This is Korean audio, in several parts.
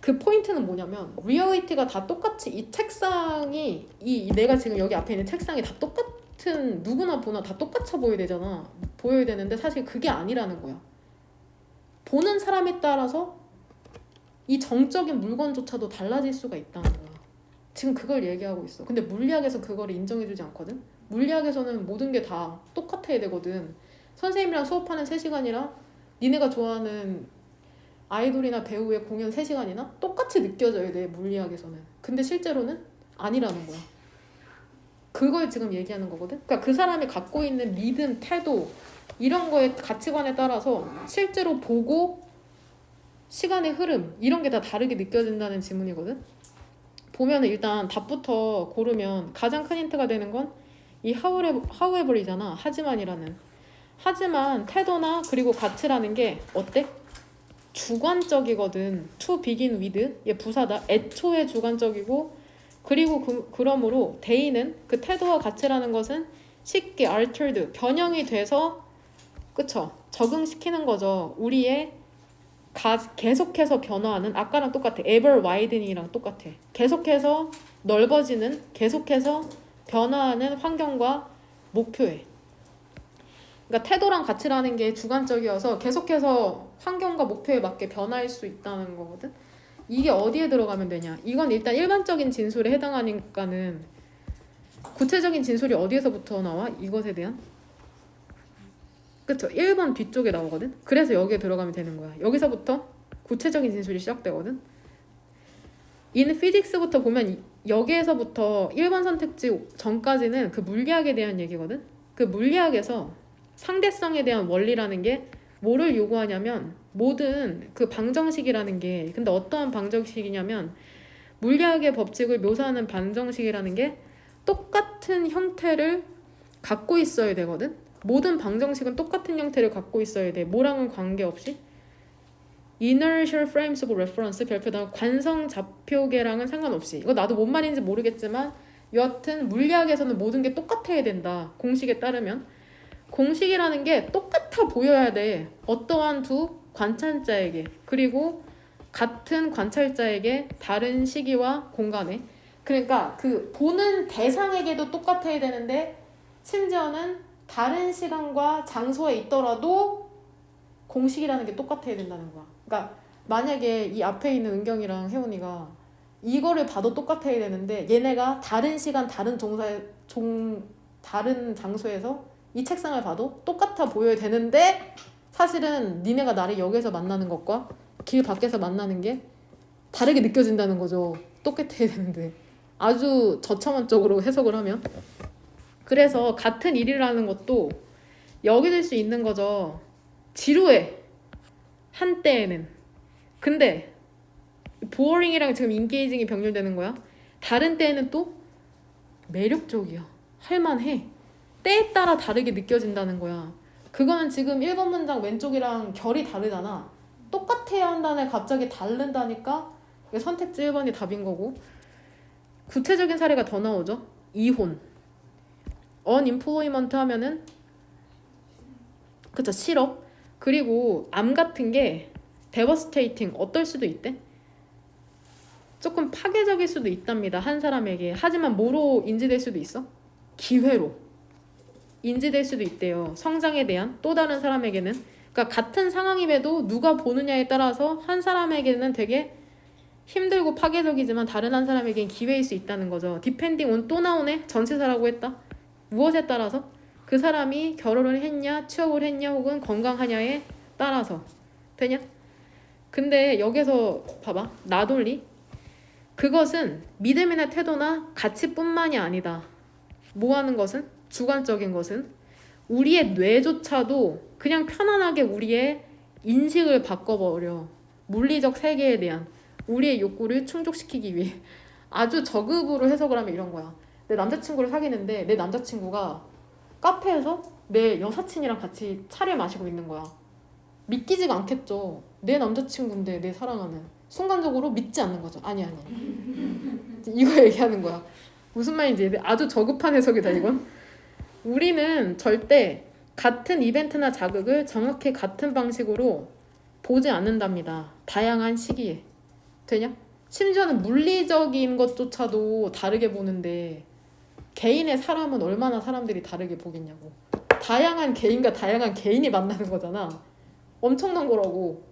그 포인트는 뭐냐면 리얼리티가 다 똑같이 이 책상이 내가 지금 여기 앞에 있는 책상이 다 똑같은 누구나 보나 다 똑같아 보여야 되잖아. 보여야 되는데 사실 그게 아니라는 거야. 보는 사람에 따라서 이 정적인 물건조차도 달라질 수가 있다는 거야. 지금 그걸 얘기하고 있어. 근데 물리학에서 그걸 인정해주지 않거든. 물리학에서는 모든 게 다 똑같아야 되거든. 선생님이랑 수업하는 3시간이랑 니네가 좋아하는 아이돌이나 배우의 공연 3시간이나 똑같이 느껴져야 돼, 물리학에서는. 근데 실제로는 아니라는 거야. 그걸 지금 얘기하는 거거든. 그러니까 그 사람이 갖고 있는 믿음, 태도 이런 거의 가치관에 따라서 실제로 보고 시간의 흐름 이런 게 다 다르게 느껴진다는 지문이거든. 보면 일단 답부터 고르면 가장 큰 힌트가 되는 건 이 however이잖아. 하지만이라는. 하지만 태도나 그리고 가치라는 게 어때? 주관적이거든. to begin with 얘 부사다. 애초에 주관적이고 그리고 그러므로 they는 그 태도와 가치라는 것은 쉽게 altered 변형이 돼서 그쵸? 적응시키는 거죠. 우리의 계속해서 변화하는 아까랑 똑같아. ever widening이랑 똑같아. 계속해서 넓어지는 계속해서 변화하는 환경과 목표에. 그러니까 태도랑 가치라는 게 주관적이어서 계속해서 환경과 목표에 맞게 변화할 수 있다는 거거든. 이게 어디에 들어가면 되냐? 이건 일단 일반적인 진술에 해당하니까는 구체적인 진술이 어디에서부터 나와? 이것에 대한? 그쵸? 1번 뒤쪽에 나오거든. 그래서 여기에 들어가면 되는 거야. 여기서부터 구체적인 진술이 시작되거든. in physics부터 보면 여기에서부터 1번 선택지 전까지는 그 물리학에 대한 얘기거든. 그 물리학에서 상대성에 대한 원리라는 게 뭐를 요구하냐면 모든 그 방정식이라는 게 근데 어떠한 방정식이냐면 물리학의 법칙을 묘사하는 방정식이라는 게 똑같은 형태를 갖고 있어야 되거든. 모든 방정식은 똑같은 형태를 갖고 있어야 돼. 뭐랑은 관계없이. Inertial Frames of Reference 별표다 관성 좌표계랑은 상관없이. 이거 나도 뭔 말인지 모르겠지만 여하튼 물리학에서는 모든 게 똑같아야 된다. 공식에 따르면. 공식이라는 게 똑같아 보여야 돼. 어떠한 두 관찰자에게 그리고 같은 관찰자에게 다른 시기와 공간에. 그러니까 그 보는 대상에게도 똑같아야 되는데 심지어는 다른 시간과 장소에 있더라도 공식이라는 게 똑같아야 된다는 거야. 그러니까 만약에 이 앞에 있는 은경이랑 혜원이가 이거를 봐도 똑같아야 되는데 얘네가 다른 시간 다른 다른 장소에서 이 책상을 봐도 똑같아 보여야 되는데 사실은 니네가 나를 여기서 만나는 것과 길 밖에서 만나는 게 다르게 느껴진다는 거죠. 똑같아야 되는데 아주 저차원적으로 해석을 하면. 그래서 같은 일이라는 것도 여겨질 수 있는 거죠. 지루해. 한때에는. 근데 보어링이랑 지금 인게이징이 병렬되는 거야. 다른 때에는 또 매력적이야. 할만해. 때에 따라 다르게 느껴진다는 거야. 그거는 지금 1번 문장 왼쪽이랑 결이 다르잖아. 똑같아야 한다네 갑자기 다른다니까 선택지 1번이 답인 거고. 구체적인 사례가 더 나오죠. 이혼. unemployment 하면은 그쵸 실업. 그리고 암 같은 게 devastating 어떨 수도 있대. 조금 파괴적일 수도 있답니다. 한 사람에게. 하지만 뭐로 인지될 수도 있어? 기회로 인지될 수도 있대요. 성장에 대한 또 다른 사람에게는. 그러니까 같은 상황임에도 누가 보느냐에 따라서 한 사람에게는 되게 힘들고 파괴적이지만 다른 한 사람에게는 기회일 수 있다는 거죠. depending on 또 나오네. 전치사라고 했다. 무엇에 따라서? 그 사람이 결혼을 했냐, 취업을 했냐, 혹은 건강하냐에 따라서. 되냐? 근데 여기서 봐봐. 나돌리. 그것은 믿음이나 태도나 가치뿐만이 아니다. 뭐 하는 것은? 주관적인 것은 우리의 뇌조차도 그냥 편안하게 우리의 인식을 바꿔버려. 물리적 세계에 대한 우리의 욕구를 충족시키기 위해. 아주 저급으로 해석을 하면 이런 거야. 내 남자친구를 사귀는데 내 남자친구가 카페에서 내 여사친이랑 같이 차를 마시고 있는 거야. 믿기지가 않겠죠. 내 남자친구인데 내 사랑하는. 순간적으로 믿지 않는 거죠. 아니 이거 얘기하는 거야. 무슨 말인지 아주 저급한 해석이다 이건. 우리는 절대 같은 이벤트나 자극을 정확히 같은 방식으로 보지 않는답니다. 다양한 시기에. 되냐? 심지어는 물리적인 것조차도 다르게 보는데 개인의 사람은 얼마나 사람들이 다르게 보겠냐고. 다양한 개인과 다양한 개인이 만나는 거잖아. 엄청난 거라고.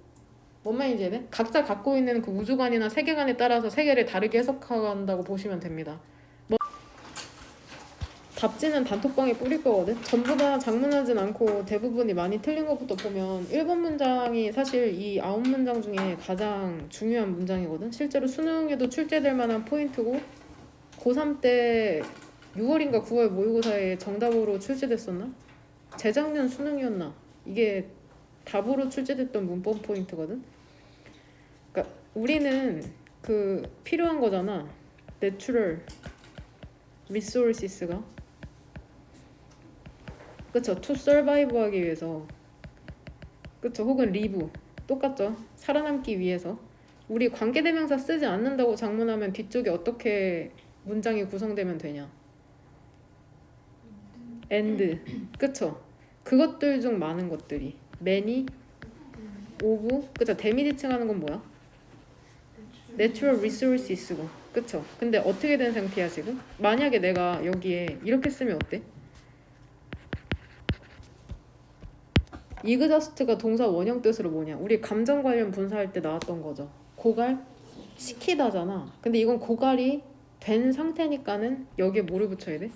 뭔 말인지 이해? 각자 갖고 있는 그 우주관이나 세계관에 따라서 세계를 다르게 해석한다고 보시면 됩니다. 답지는 단톡방에 뿌릴 거거든. 전부 다 장문하진 않고 대부분이 많이 틀린 것부터 보면 1번 문장이 사실 이 9문장 중에 가장 중요한 문장이거든. 실제로 수능에도 출제될 만한 포인트고 고3 때 6월인가 9월 모의고사에 정답으로 출제됐었나? 재작년 수능이었나? 이게 답으로 출제됐던 문법 포인트거든. 그러니까 우리는 그 필요한 거잖아. Natural resources가. 그쵸? to survive 하기 위해서. 그쵸? 혹은 live. 똑같죠? 살아남기 위해서. 우리 관계대명사 쓰지 않는다고 작문하면 뒤쪽에 어떻게 문장이 구성되면 되냐? and. 그쵸? 그것들 중 많은 것들이. many, of. 그쵸? 대미지칭하는 건 뭐야? natural resources고. 그쵸? 근데 어떻게 된 상태야 지금? 만약에 내가 여기에 이렇게 쓰면 어때? exhaust가 동사 원형 뜻으로 뭐냐? 우리 감정 관련 분사할 때 나왔던 거죠. 고갈 시키다잖아. 근데 이건 고갈이 된 상태니까는 여기에 뭐를 붙여야 돼?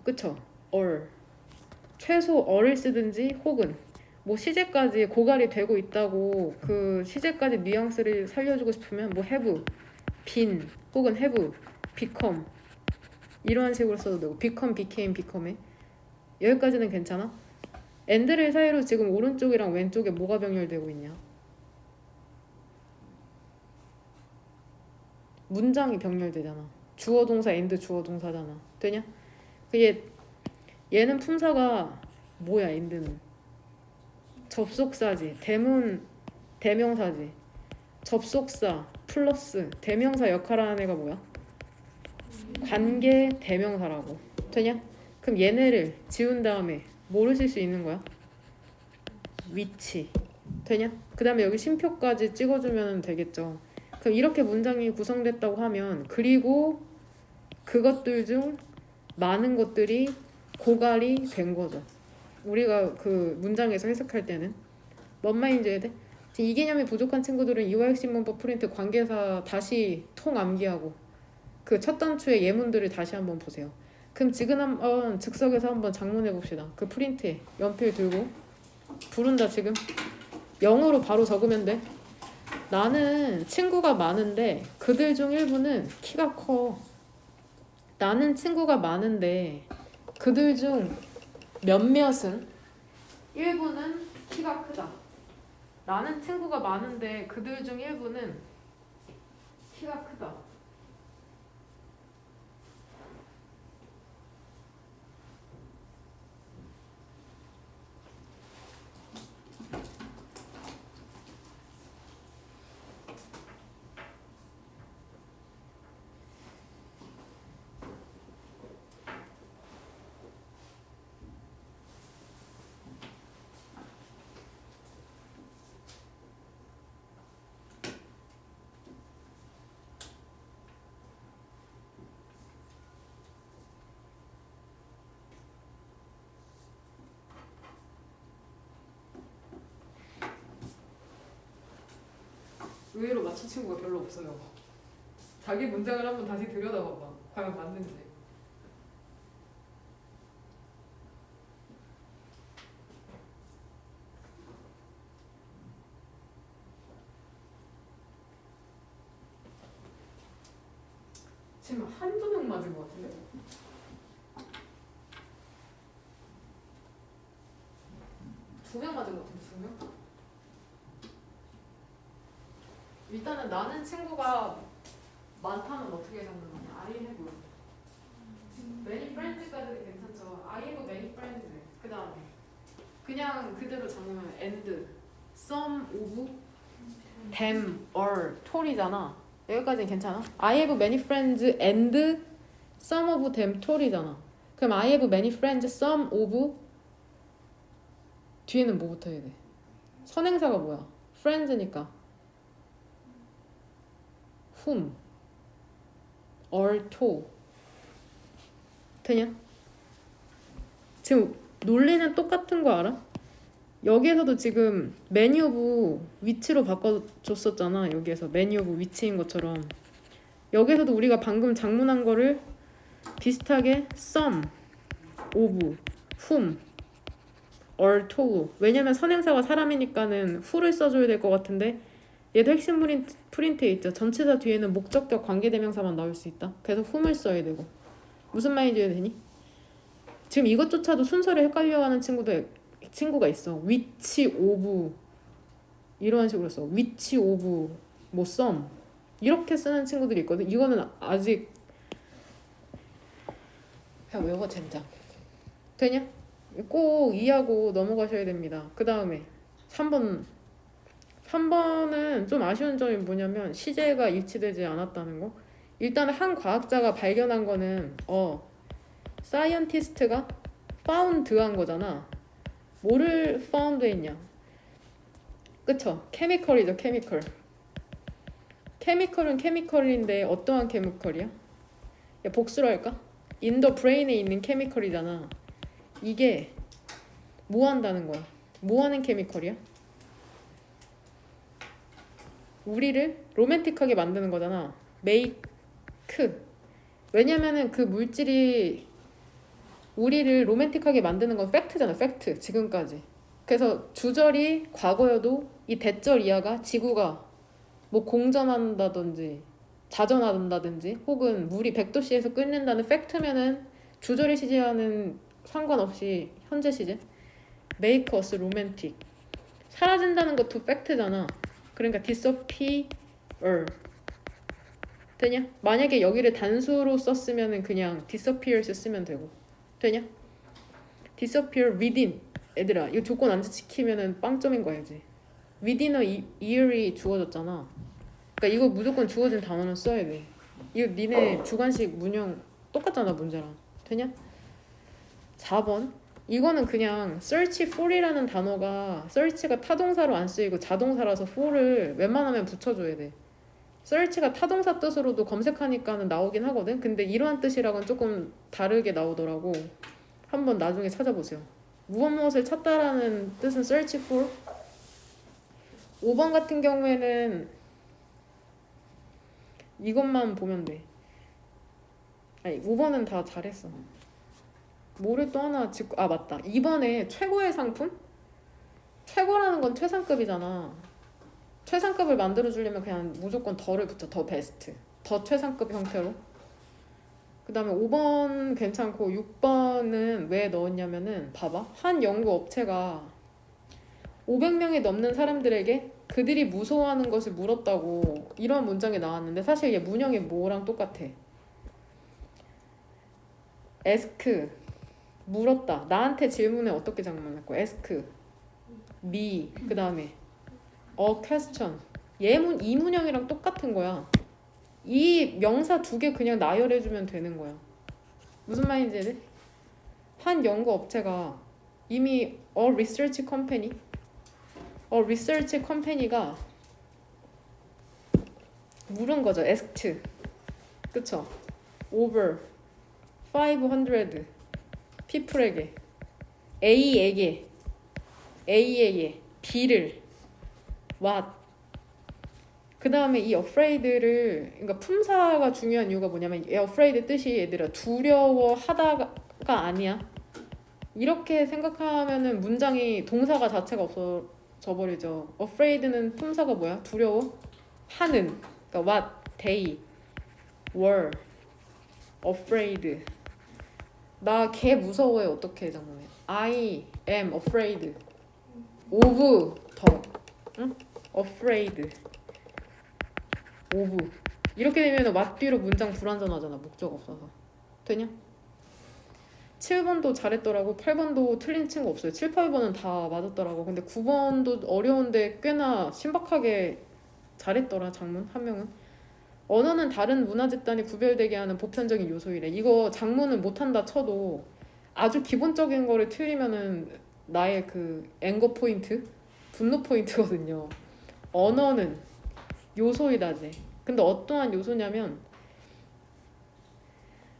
그쵸? or. 최소 or을 쓰든지 혹은 뭐 시제까지 고갈이 되고 있다고 그 시제까지 뉘앙스를 살려주고 싶으면 뭐 have, been 혹은 have, become 이런 식으로 써도 되고 become, became, become에 여기까지는 괜찮아? and를 사이로 지금 오른쪽이랑 왼쪽에 뭐가 병렬되고 있냐? 문장이 병렬되잖아. 주어 동사 and 주어 동사잖아. 되냐? 얘는 품사가 뭐야? and는 접속사지. 대문 대명사지. 접속사 플러스 대명사 역할하는 애가 뭐야? 관계 대명사라고. 되냐? 그럼 얘네를 지운 다음에 뭐를 쓸 수 있는 거야? 위치. 되냐? 그 다음에 여기 쉼표까지 찍어주면 되겠죠. 그럼 이렇게 문장이 구성됐다고 하면 그리고 그것들 중 많은 것들이 고갈이 된 거죠. 우리가 그 문장에서 해석할 때는 뭔 말인지 해야 돼? 이 개념이 부족한 친구들은 이와 핵심 문법 프린트 관계사 다시 통 암기하고 그 첫 단추의 예문들을 다시 한번 보세요. 그럼 지금 한번 즉석에서 한번 작문해 봅시다. 그 프린트에 연필 들고 부른다. 지금 영어로 바로 적으면 돼. 나는 친구가 많은데 그들 중 일부는 키가 커. 나는 친구가 많은데 그들 중 몇몇은 일부는 키가 크다. 나는 친구가 많은데 그들 중 일부는 키가 크다. 의외로 맞춘 친구가 별로 없어요. 자기 문장을 한번 다시 들여다봐봐. 과연 맞는지. 지금 한두 명 맞은 것 같은데? 두 명 맞은 것 같은데, 두 명? 일단은 나는 친구가 많다면 어떻게 적는 거냐? I have many friends까지는 괜찮죠. I have many friends. 그 다음에 그냥 그대로 적으면 and some of them are 톨이잖아. 여기까지는 괜찮아? I have many friends and some of them 톨이잖아. 그럼 I have many friends, some of 뒤에는 뭐부터 해야 돼? 선행사가 뭐야? friends니까 whom or to 되냐? 지금 논리는 똑같은 거 알아? 여기에서도 지금 many of 위치로 바꿔줬었잖아. 여기에서 many of 위치인 것처럼 여기에서도 우리가 방금 작문한 거를 비슷하게 some of whom or to 왜냐면 선행사가 사람이니까는 who를 써줘야 될 것 같은데 얘도 핵심 프린트에 있죠. 전치사 뒤에는 목적격 관계대명사만 나올 수 있다. 그래서 whom을 써야 되고 무슨 말인지 이해되니? 지금 이것조차도 순서를 헷갈려하는 친구가 있어. which of 이런 식으로 써. which of 뭐 some 이렇게 쓰는 친구들이 있거든. 이거는 아직 그냥 외워 젠장. 되냐? 꼭 이해하고 넘어가셔야 됩니다. 그 다음에 3번은 좀 아쉬운 점이 뭐냐면 시제가 일치되지 않았다는 거. 일단 한 과학자가 발견한 거는 사이언티스트가 found한 거잖아. 뭐를 found 했냐? 그쵸? 케미컬이죠. 케미컬은 케미컬인데 어떠한 케미컬이야? 야, 복수로 할까? in the brain에 있는 케미컬이잖아. 이게 뭐 한다는 거야? 뭐 하는 케미컬이야? 우리를 로맨틱하게 만드는 거잖아. make. 왜냐면은 그 물질이 우리를 로맨틱하게 만드는 건 팩트잖아. 팩트. 지금까지. 그래서 주절이 과거여도 이 대절 이하가 지구가 뭐 공전한다든지 자전한다든지 혹은 물이 100도씨에서 끓는다는 팩트면은 주절의 시제와는 상관없이 현재 시제 make us romantic 사라진다는 것도 팩트잖아. 그러니까 disappear 되냐? 만약에 여기를 단수로 썼으면은 그냥 disappears 쓰면 되고 되냐? disappear within 얘들아 이거 조건 안 지키면은 빵점인 거 알지? within a year이 주어졌잖아. 그러니까 이거 무조건 주어진 단어는 써야 돼. 이거 니네 주관식 문형 똑같잖아 문제랑. 되냐? 4번 이거는 그냥 search for이라는 단어가 search가 타동사로 안 쓰이고 자동사라서 for를 웬만하면 붙여줘야 돼. search가 타동사 뜻으로도 검색하니까는 나오긴 하거든. 근데 이러한 뜻이랑은 조금 다르게 나오더라고. 한번 나중에 찾아보세요. 무엇을 찾다라는 뜻은 search for. 5번 같은 경우에는 이것만 보면 돼. 아니 5번은 다 잘했어. 뭐를 또 하나 짚고 맞다. 2번에 최고의 상품? 최고라는 건 최상급이잖아. 최상급을 만들어주려면 그냥 무조건 더를 붙여. 더 베스트. 더 최상급 형태로. 그 다음에 5번 괜찮고 6번은 왜 넣었냐면은 봐봐. 한 연구 업체가 500명이 넘는 사람들에게 그들이 무서워하는 것을 물었다고 이런 문장이 나왔는데 사실 얘 문형이 뭐랑 똑같아. ask 물었다. 나한테 질문에 어떻게 작문했고 ask me 그 다음에 a question 이 문형이랑 똑같은 거야. 이 명사 2개 그냥 나열해주면 되는 거야. 무슨 말인지 알지? 한 연구 업체가 이미 a research company가 물은 거죠. asked 그쵸? over 500 people에게 A에게 B를 what 그 다음에 이 afraid를 그러니까 품사가 중요한 이유가 뭐냐면 afraid 뜻이 얘들아 두려워하다가 아니야. 이렇게 생각하면은 문장이 동사가 자체가 없어져 버리죠. afraid는 품사가 뭐야? 두려워? 하는 그러니까 what they were afraid 나 걔 무서워해. 어떻게 장문해? I am afraid of 더 응? afraid of 이렇게 되면 what 뒤로 문장 불완전하잖아. 목적 없어서. 되냐? 7번도 잘했더라고. 8번도 틀린 친구 없어요. 7, 8번은 다 맞았더라고. 근데 9번도 어려운데 꽤나 신박하게 잘했더라. 장문 한 명은. 언어는 다른 문화 집단이 구별되게 하는 보편적인 요소이래. 이거 장문을 못한다 쳐도 아주 기본적인 거를 틀리면은 나의 그 앵거 포인트, 분노 포인트거든요. 언어는 요소이다지. 근데 어떠한 요소냐면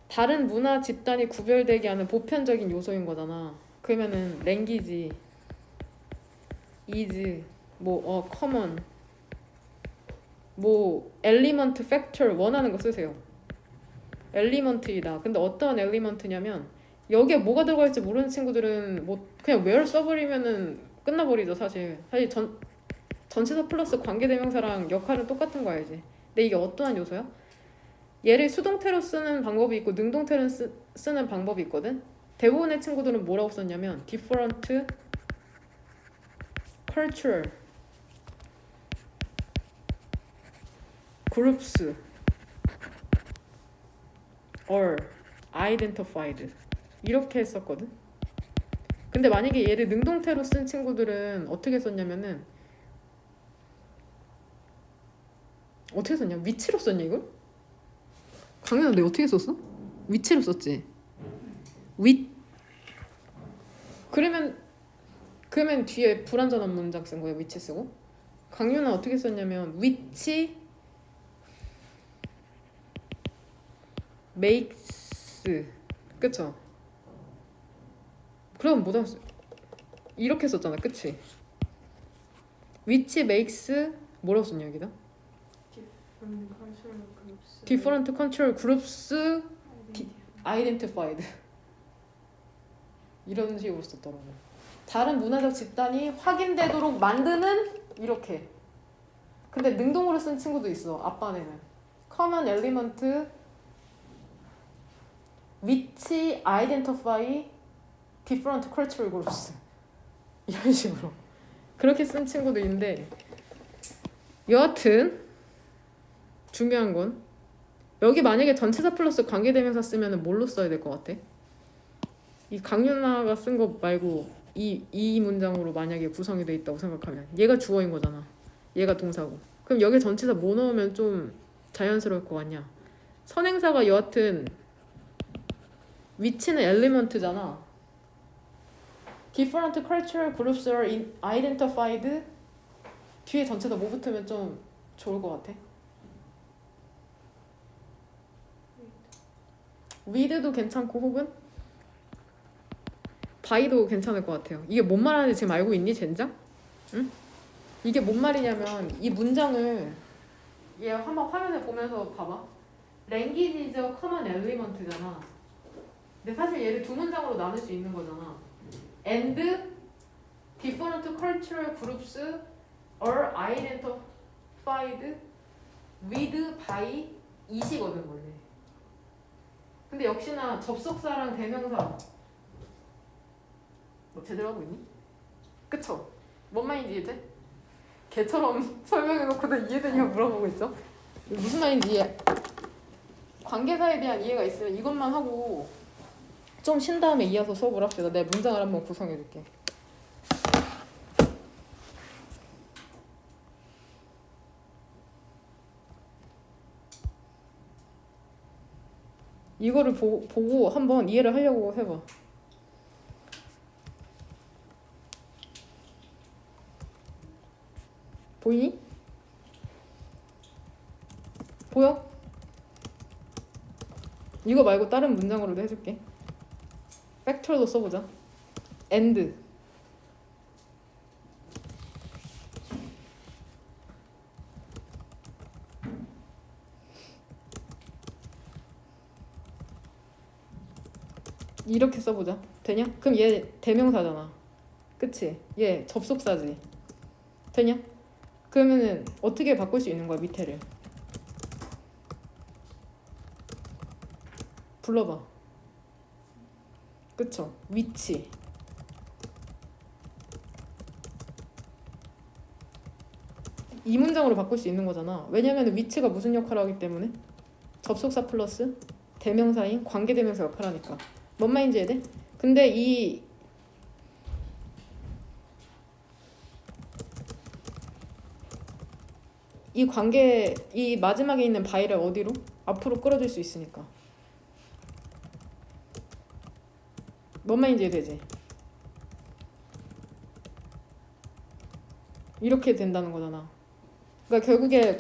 다른 문화 집단이 구별되게 하는 보편적인 요소인 거잖아. 그러면은 랭귀지, is, common, element, factor 원하는 거 쓰세요. 엘리먼트이다. 근데 어떤 엘리먼트냐면 여기에 뭐가 들어갈지 모르는 친구들은 그냥 where 써버리면은 끝나버리죠 사실. 사실 전치사 플러스 관계대명사랑 역할은 똑같은 거 알지. 근데 이게 어떠한 요소야? 얘를 수동태로 쓰는 방법이 있고 능동태로 쓰는 방법이 있거든. 대부분의 친구들은 뭐라고 썼냐면 different cultural groups are identified 이렇게 했었거든. 근데 만약에 얘를 능동태로 쓴 친구들은 어떻게 썼냐면은 어떻게 썼냐? 위치로 썼냐 이걸? 강연아 너 어떻게 썼어? 위치로 썼지? 그러면 뒤에 불완전한 문장 쓴 거예요. 위치 쓰고. 강윤아 어떻게 썼냐면 위치 makes 그쵸? 그럼 못 알았어. 이렇게 썼잖아. 그치? which makes 뭐라고 썼냐 여기다? different cultural groups identified 이런 식으로 썼더라고. 다른 문화적 집단이 확인되도록 만드는 이렇게. 근데 능동으로 쓴 친구도 있어. 앞반에는 common element which identify different cultural groups 이런 식으로 그렇게 쓴 친구도 있는데 여하튼 중요한 건 여기 만약에 전치사 플러스 관계대명사 쓰면 뭘로 써야 될 것 같아? 이 강윤아가 쓴 거 말고 이 문장으로 만약에 구성이 돼 있다고 생각하면 얘가 주어인 거잖아. 얘가 동사고. 그럼 여기 전치사 뭐 넣으면 좀 자연스러울 것 같냐? 선행사가 여하튼 위치는 엘리먼트잖아. different cultural groups are identified 뒤에 전체다 뭐 붙으면 좀 좋을 것 같아? with도 괜찮고 혹은 by도 괜찮을 것 같아요. 이게 뭔 말하는지 지금 알고 있니 젠장? 응? 이게 뭔 말이냐면 이 문장을 얘 한번 화면에 보면서 봐봐. language is a common element잖아. 근데 사실 얘를 두 문장으로 나눌 수 있는 거잖아. and different cultural groups are identified with by 이시거든 원래. 근데 역시나 접속사랑 대명사 뭐 제대로 하고 있니? 그쵸? 뭔 말인지 이해돼? 걔처럼 설명해놓고도 이해되냐고 물어보고 있죠? 무슨 말인지 이해 관계사에 대한 이해가 있으면 이것만 하고 좀 쉰 다음에 이어서 수업을 합시다. 내가 문장을 한번 구성해줄게. 이거를 보고 한번 이해를 하려고 해봐. 보이니? 보여? 이거 말고 다른 문장으로도 해줄게. 팩터로 써보자. and 이렇게 써보자. 되냐? 그럼 얘 대명사잖아. 그치? 얘 접속사지. 되냐? 그러면은 어떻게 바꿀 수 있는 거야 밑에를? 불러봐. 그쵸? 위치. 이 문장으로 바꿀 수 있는 거잖아. 왜냐면 위치가 무슨 역할을 하기 때문에? 접속사 플러스 대명사인 관계대명사 역할을 하니까. 뭔 말인지 이해돼? 근데 이 관계, 이 마지막에 있는 by를 어디로? 앞으로 끌어줄 수 있으니까. 뭔 말인지 이해되지? 이렇게 된다는 거잖아. 그러니까 결국에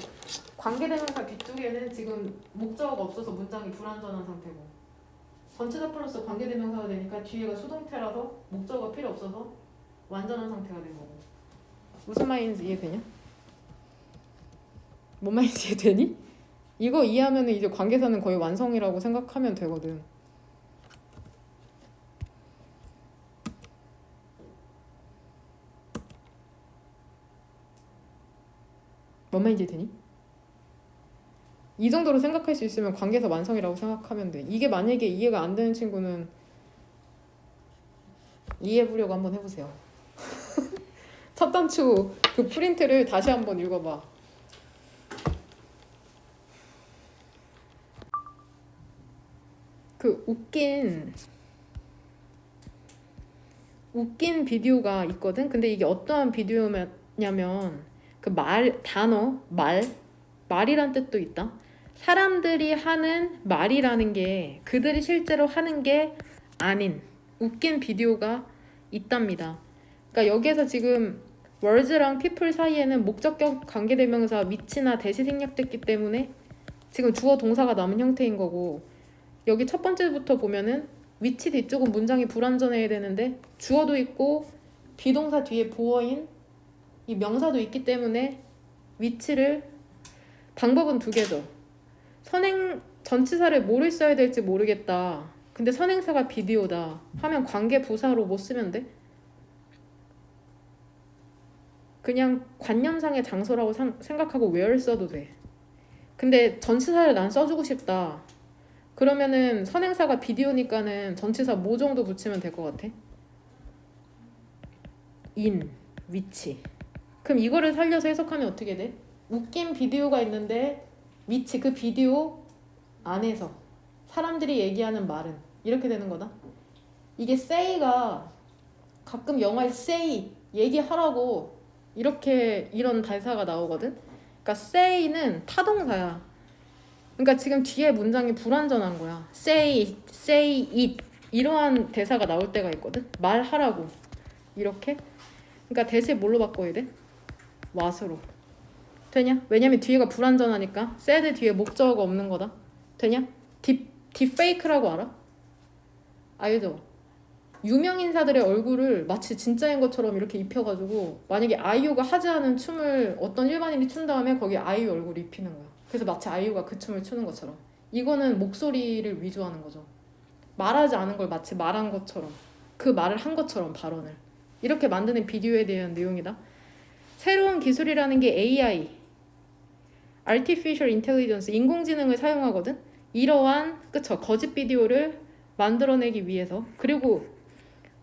관계대명사 뒤쪽에는 지금 목적어가 없어서 문장이 불완전한 상태고 전치사 플러스 관계대명사가 되니까 뒤에가 수동태라서 목적어가 필요 없어서 완전한 상태가 된 거고. 무슨 말인지 이해되냐? 뭔 말인지 이해되니? 이거 이해하면 이제 관계사는 거의 완성이라고 생각하면 되거든. 뭔 말인지 이해되니? 이 정도로 생각할 수 있으면 관계사 완성이라고 생각하면 돼. 이게 만약에 이해가 안 되는 친구는 이해해보려고 한번 해보세요. 첫 단추 그 프린트를 다시 한번 읽어봐. 그 웃긴 비디오가 있거든. 근데 이게 어떠한 비디오냐면 그 말이란 뜻도 있다. 사람들이 하는 말이라는 게 그들이 실제로 하는 게 아닌 웃긴 비디오가 있답니다. 그러니까 여기에서 지금 words랑 people 사이에는 목적격 관계대명사 위치나 대시 생략됐기 때문에 지금 주어 동사가 남은 형태인 거고, 여기 첫 번째부터 보면은 위치 뒤쪽은 문장이 불완전해야 되는데 주어도 있고 비동사 뒤에 보어인 이 명사도 있기 때문에 위치를 방법은 두 개죠. 전치사를 뭐를 써야 될지 모르겠다. 근데 선행사가 비디오다 하면 관계 부사로 못 쓰면 돼? 그냥 관념상의 장소라고 생각하고 where 써도 돼. 근데 전치사를 난 써주고 싶다. 그러면은 선행사가 비디오니까는 전치사 뭐 정도 붙이면 될 것 같아? in, 위치. 그럼 이거를 살려서 해석하면 어떻게 돼? 웃긴 비디오가 있는데 위치, 그 비디오 안에서 사람들이 얘기하는 말은 이렇게 되는 거다. 이게 say가 가끔 영화에 say, 얘기하라고 이렇게 이런 대사가 나오거든. 그러니까 say는 타동사야. 그러니까 지금 뒤에 문장이 불완전한 거야. say it 이러한 대사가 나올 때가 있거든. 말하라고 이렇게. 그러니까 대세 뭘로 바꿔야 돼? what으로. 되냐? 왜냐면 뒤에가 불완전하니까. said 뒤에 목적어가 없는 거다. 되냐? 딥페이크라고 알아? 알죠? 유명 인사들의 얼굴을 마치 진짜인 것처럼 이렇게 입혀가지고 만약에 아이유가 하지 않은 춤을 어떤 일반인이 춘 다음에 거기에 아이유 얼굴을 입히는 거야. 그래서 마치 아이유가 그 춤을 추는 것처럼. 이거는 목소리를 위조하는 거죠. 말하지 않은 걸 마치 말한 것처럼, 그 말을 한 것처럼 발언을 이렇게 만드는 비디오에 대한 내용이다. 새로운 기술이라는 게 AI, Artificial Intelligence, 인공지능을 사용하거든. 이러한 그쵸 거짓 비디오를 만들어내기 위해서. 그리고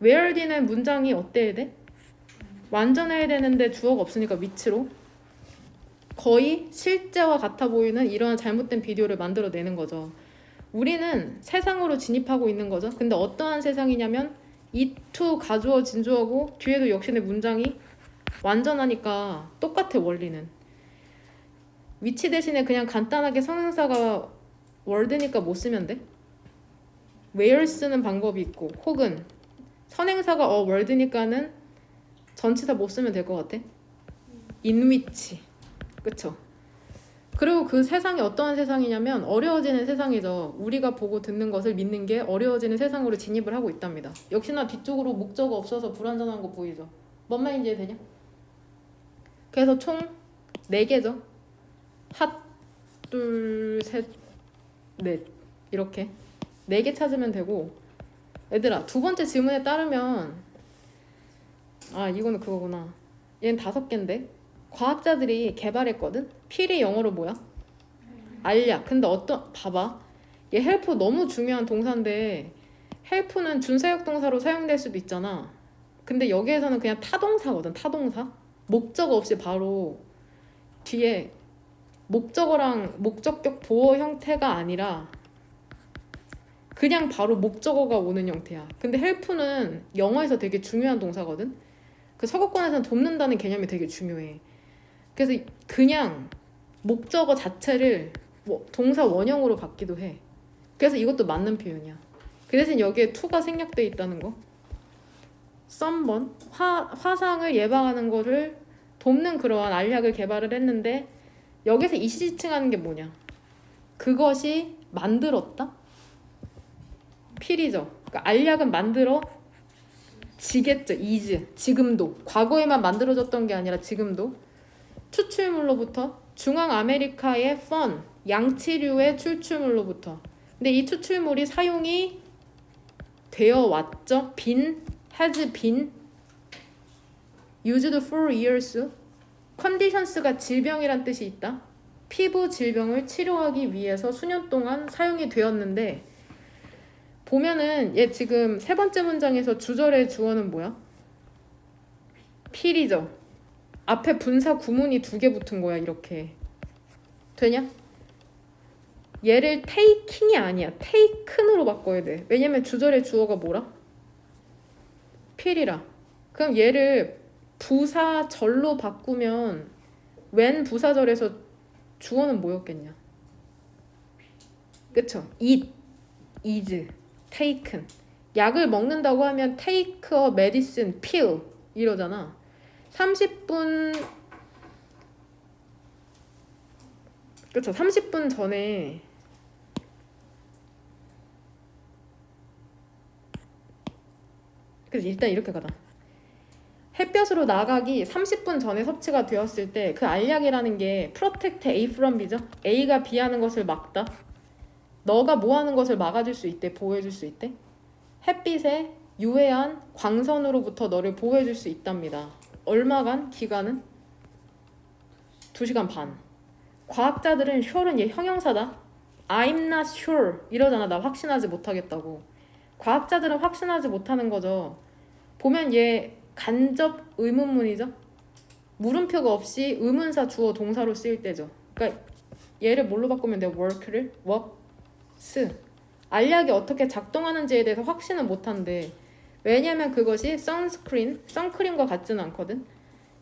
where 뒤는 문장이 어때야 돼? 완전해야 되는데 주어가 없으니까 위치로 거의 실제와 같아 보이는 이러한 잘못된 비디오를 만들어내는 거죠. 우리는 세상으로 진입하고 있는 거죠. 근데 어떠한 세상이냐면 it to 가주어 진주어고 뒤에도 역시나 문장이 완전하니까 똑같아. 원리는 위치 대신에 그냥 간단하게 성형사가 word니까 못 쓰면 돼. where 쓰는 방법이 있고, 혹은 선행사가 word니까는 전치사 못 쓰면 될 것 같아. in which. 그쵸? 그리고 그 세상이 어떠한 세상이냐면 어려워지는 세상이죠. 우리가 보고 듣는 것을 믿는 게 어려워지는 세상으로 진입을 하고 있답니다. 역시나 뒤쪽으로 목적어 없어서 불완전한 거 보이죠? 뭔 말인지 이해되냐? 그래서 총 4개죠. 핫, 둘, 셋, 넷 이렇게 4개 찾으면 되고, 얘들아 두 번째 질문에 따르면 이거는 그거구나. 얘는 5개인데 과학자들이 개발했거든. 필이 영어로 뭐야? 알약. 근데 봐봐, 얘 help 너무 중요한 동사인데 help는 준사역 동사로 사용될 수도 있잖아. 근데 여기에서는 그냥 타동사거든. 타동사. 목적어 없이 바로 뒤에 목적어랑 목적격 보어 형태가 아니라 그냥 바로 목적어가 오는 형태야. 근데 help는 영어에서 되게 중요한 동사거든. 그 서구권에서는 돕는다는 개념이 되게 중요해. 그래서 그냥 목적어 자체를 동사 원형으로 받기도 해. 그래서 이것도 맞는 표현이야. 그 대신 여기에 to가 생략돼 있다는 거. 썸번 화상을 예방하는 거를 돕는 그러한 알약을 개발을 했는데 여기서 이시지칭하는 게 뭐냐? 그것이 만들었다? 필이죠. 그러니까 알약은 만들어 지겠죠. is. 지금도. 과거에만 만들어졌던 게 아니라 지금도. 추출물로부터 중앙 아메리카의 fun, 양치류의 추출물로부터. 근데 이 추출물이 사용이 되어 왔죠. has been used for years. conditions가 질병이란 뜻이 있다. 피부 질병을 치료하기 위해서 수년 동안 사용이 되었는데 보면은 얘 지금 세 번째 문장에서 주절의 주어는 뭐야? 필이죠. 앞에 분사 구문이 2개 붙은 거야. 이렇게 되냐? 얘를 taking이 아니야. taken으로 바꿔야 돼. 왜냐면 주절의 주어가 뭐라? 필이라. 그럼 얘를 부사절로 바꾸면 when 부사절에서 주어는 뭐였겠냐? 그쵸? eat, is, taken. 약을 먹는다고 하면 take a medicine, pill 이러잖아. 30분 그쵸? 30분 전에 그래서 일단 이렇게 가다. 햇볕으로 나가기 30분 전에 섭취가 되었을 때 그 알약이라는 게 protect A from B죠. A가 B 하는 것을 막다. 너가 뭐 하는 것을 막아줄 수 있대. 보호해줄 수 있대. 햇빛에 유해한 광선으로부터 너를 보호해줄 수 있답니다. 얼마간? 기간은? 2시간 반. 과학자들은 sure은 얘 형용사다. I'm not sure 이러잖아. 나 확신하지 못하겠다고. 과학자들은 확신하지 못하는 거죠. 보면 얘 간접 의문문이죠. 물음표가 없이 의문사 주어 동사로 쓰일 때죠. 그러니까 얘를 뭘로 바꾸면 돼? work를? works. 알약이 어떻게 작동하는지에 대해서 확신은 못한대. 왜냐면 그것이 선크림과 같지는 않거든.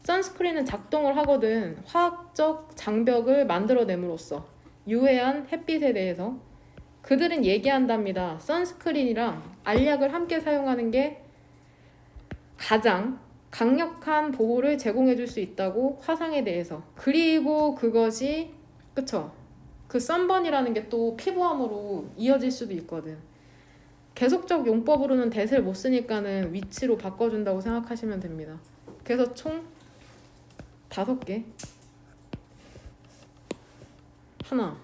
선스크린은 작동을 하거든. 화학적 장벽을 만들어냄으로써 유해한 햇빛에 대해서 그들은 얘기한답니다. 선스크린이랑 알약을 함께 사용하는 게 가장 강력한 보호를 제공해줄 수 있다고 화상에 대해서. 그리고 그것이 그쵸? 그 썬번이라는 게 또 피부암으로 이어질 수도 있거든. 계속적 용법으로는 that을 못 쓰니까는 위치로 바꿔준다고 생각하시면 됩니다. 그래서 총 5개. 하나,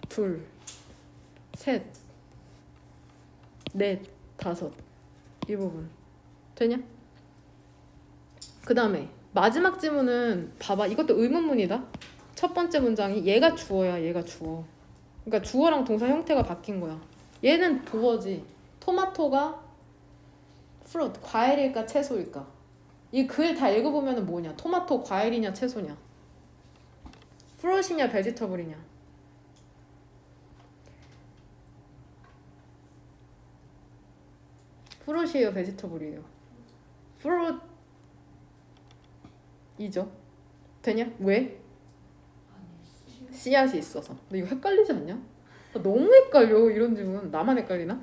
둘, 셋, 넷, 5. 이 부분. 되냐? 그 다음에 마지막 지문은 봐봐. 이것도 의문문이다. 첫 번째 문장이 얘가 주어야. 얘가 주어. 그러니까 주어랑 동사 형태가 바뀐 거야. 얘는 도어지. 토마토가 fruit, 과일일까 채소일까? 이 글 다 읽어보면 뭐냐? 토마토 과일이냐 채소냐? fruit이냐 vegetable이냐? fruit이에요 vegetable이에요? fruit이죠. 되냐? 왜? 씨앗이 있어서. 근데 이거 헷갈리지 않냐? 나 너무 헷갈려. 이런 질문. 나만 헷갈리나?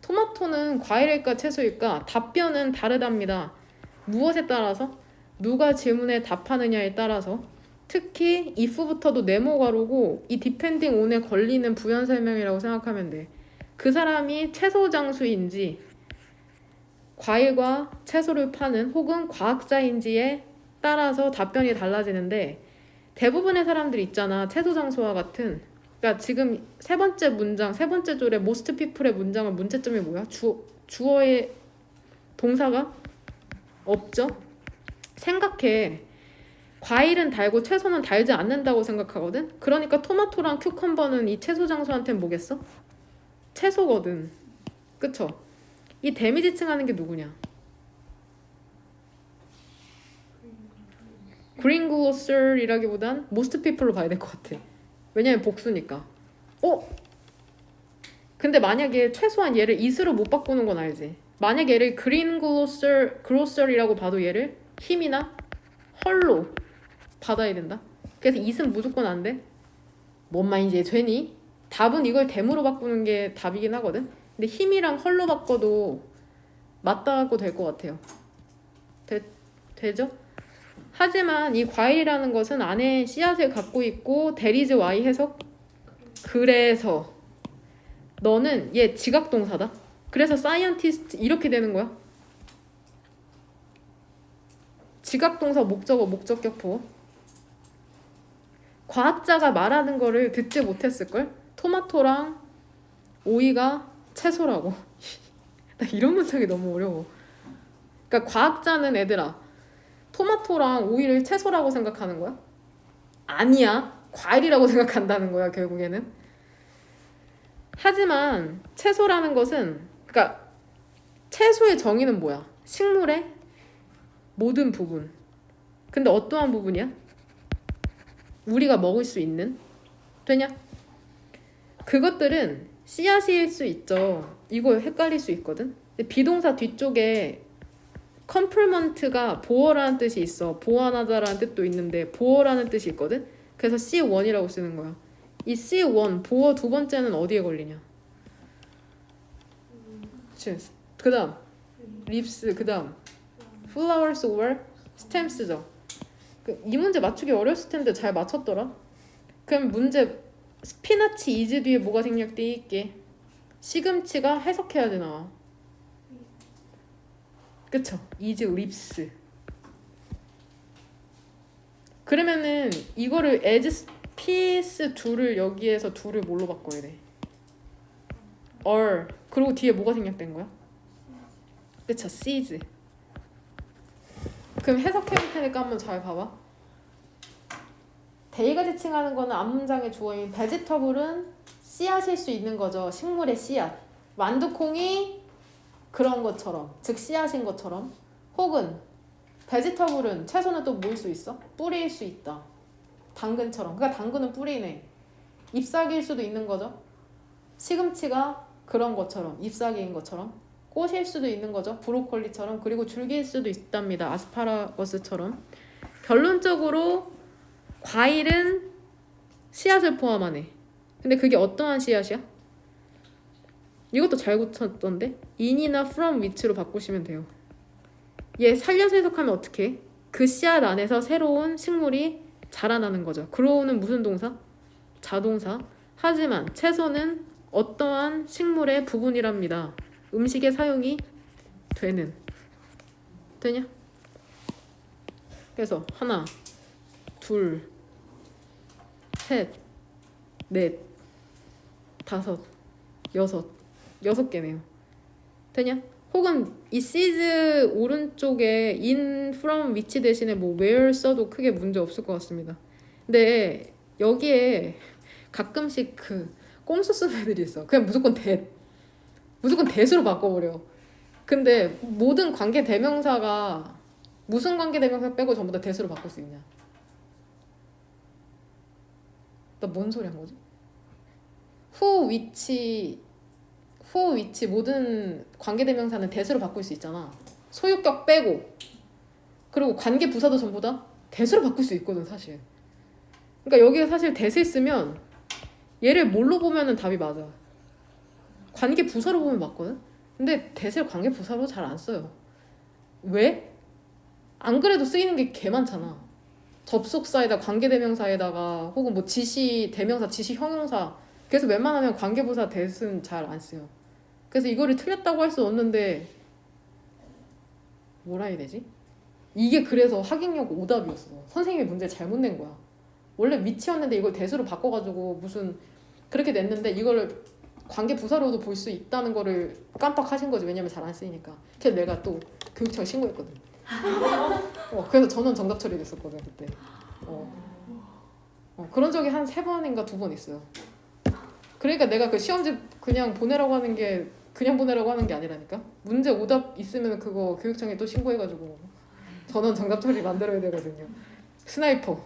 토마토는 과일일까 채소일까? 답변은 다르답니다. 무엇에 따라서? 누가 질문에 답하느냐에 따라서. 특히 if부터도 네모가로고 이 depending on에 걸리는 부연 설명이라고 생각하면 돼. 그 사람이 채소 장수인지 과일과 채소를 파는 혹은 과학자인지에 따라서 답변이 달라지는데 대부분의 사람들이 있잖아. 채소 장수와 같은. 그러니까 지금 세 번째 문장, 세 번째 줄에 most people의 문장의 문제점이 뭐야? 주어의 동사가 없죠? 생각해. 과일은 달고 채소는 달지 않는다고 생각하거든? 그러니까 토마토랑 큐컴버는 이 채소 장수한테는 뭐겠어? 채소거든. 그쵸? 이 데미지층 하는 게 누구냐? 그린 글로설이라기보단 most people로 봐야 될 것 같아. 왜냐면 복수니까. 근데 만약에 최소한 얘를 is로 못 바꾸는 건 알지? 만약에 얘를 그린 글로설이라고 봐도 얘를 힘이나 헐로 받아야 된다. 그래서 is는 무조건 안 돼. 뭔 말인지 되니? 답은 이걸 댐으로 바꾸는 게 답이긴 하거든. 근데 힘이랑 헐로 바꿔도 맞다고 될 것 같아요. 되죠? 하지만 이 과일이라는 것은 안에 씨앗을 갖고 있고 there is y 해석. 그래서 너는 얘 지각동사다. 그래서 scientist 이렇게 되는 거야. 지각동사 목적어 목적격 보어. 과학자가 말하는 거를 듣지 못했을걸? 토마토랑 오이가 채소라고. 나 이런 문장이 너무 어려워. 그러니까 과학자는 애들아 토마토랑 오이를 채소라고 생각하는 거야? 아니야. 과일이라고 생각한다는 거야 결국에는. 하지만 채소라는 것은 그러니까 채소의 정의는 뭐야? 식물의 모든 부분. 근데 어떠한 부분이야? 우리가 먹을 수 있는? 되냐? 그것들은 씨앗일 수 있죠. 이거 헷갈릴 수 있거든. 근데 비동사 뒤쪽에 컴플먼트가 보어라는 뜻이 있어. 보완하다라는 뜻도 있는데 보어라는 뜻이 있거든. 그래서 C1이라고 쓰는 거야. 이 C1 보어 두 번째는 어디에 걸리냐? 그 다음 립스, 그 다음 flowers or stems죠. 이 문제 맞추기 어렸을 텐데 잘 맞췄더라. 그럼 문제 스피나치 is 뒤에 뭐가 생략돼 있게? 시금치가 해석해야지 나와. 그쵸? is lips. 그러면은 이거를 as piece 둘을 여기에서 둘을 뭘로 바꿔야 돼? or 그리고 뒤에 뭐가 생략된 거야? 그쵸? seeds. 그럼 해석해볼 테니까 한번 잘 봐봐. 데이가 지칭하는 거는 앞문장의 주어인 vegetable은 씨앗일 수 있는 거죠. 식물의 씨앗. 완두콩이 그런 것처럼, 즉 씨앗인 것처럼. 혹은 vegetable은 채소는 또 뭐일 수 있어? 뿌리일 수 있다. 당근처럼. 그러니까 당근은 뿌리네. 잎사귀일 수도 있는 거죠. 시금치가 그런 것처럼, 잎사귀인 것처럼. 꽃일 수도 있는 거죠. 브로콜리처럼. 그리고 줄기일 수도 있답니다. 아스파라거스처럼. 결론적으로 과일은 씨앗을 포함하네. 근데 그게 어떠한 씨앗이야? 이것도 잘 고쳤던데? in이나 from which로 바꾸시면 돼요. 얘 살려서 해석하면 어떻게 해? 그 씨앗 안에서 새로운 식물이 자라나는 거죠. grow는 무슨 동사? 자동사. 하지만 채소는 어떠한 식물의 부분이랍니다. 음식에 사용이 되는. 되냐? 그래서 하나, 둘, 셋, 넷, 다섯, 여섯 개네요. 되냐? 혹은 이 seeds 오른쪽에 in, from, which 대신에 뭐 where 써도 크게 문제 없을 것 같습니다. 근데 여기에 가끔씩 그 꼼수 쓰는 애들이 있어. 그냥 무조건 that으로 바꿔버려. 근데 모든 관계 대명사가 무슨 관계 대명사 빼고 전부 다 that으로 바꿀 수 있냐? 나 뭔 소리 한 거지? who, which 모든 관계 대명사는 that으로 바꿀 수 있잖아. 소유격 빼고. 그리고 관계 부사도 전부 다 that으로 바꿀 수 있거든 사실. 그러니까 여기에 사실 that을 쓰면 얘를 뭘로 보면은 답이 맞아. 관계 부사로 보면 맞거든? 근데 that을 관계 부사로 잘 안 써요. 왜? 안 그래도 쓰이는 게 개 많잖아. 접속사에다 관계대명사에다가 혹은 뭐 지시 대명사, 지시 형용사. 그래서 웬만하면 관계부사 that은 잘 안 써요. 그래서 이거를 틀렸다고 할 수 없는데 뭐라 해야 되지? 이게 그래서 학익력 오답이었어. 선생님이 문제 잘못 낸 거야. 원래 위치였는데 이걸 that으로 바꿔가지고 무슨 그렇게 냈는데 이거를 관계 부사로도 볼 수 있다는 거를 깜빡하신 거지. 왜냐면 잘 안 쓰이니까. 그래서 내가 또 교육청에 신고했거든. 그래서 전원 정답 처리됐었거든 그때. 그런 적이 한 3번인가 2번 있어요. 그러니까 내가 그 시험지 그냥 보내라고 하는 게 그냥 보내라고 하는 게 아니라니까. 문제 오답 있으면 그거 교육청에 또 신고해가지고 전원 정답 처리 만들어야 되거든요. 스나이퍼.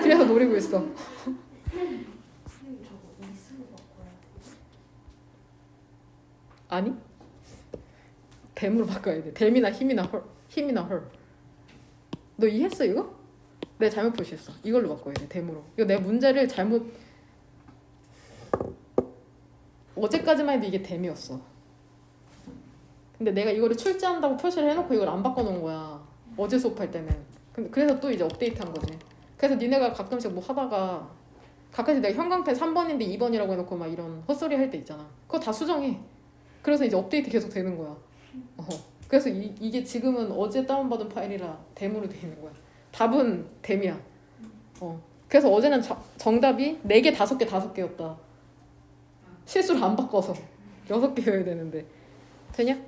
그래서 노리고 있어. 아니? 댐으로 바꿔야 돼. 댐이나 힘이나 헐. 너 이해했어 이거? 내가 잘못 표시했어. 이걸로 바꿔야 돼. 댐으로. 이거 내가 문제를 잘못 어제까지만 해도 이게 댐이었어. 근데 내가 이거를 출제한다고 표시를 해놓고 이걸 안 바꿔놓은 거야. 어제 수업할 때는. 그래서 또 이제 업데이트한 거지. 그래서 니네가 가끔씩 뭐 하다가 가끔씩 내가 형광펜 3번인데 2번이라고 해놓고 막 이런 헛소리 할 때 있잖아. 그거 다 수정해. 그래서 이제 업데이트 계속 되는 거야. 그래서 이게 지금은 어제 다운받은 파일이라 댐으로 돼 있는 거야. 답은 댐이야. 그래서 어제는 정답이 4개, 5개, 5개였다. 실수를 안 바꿔서 6개여야 되는데. 되냐?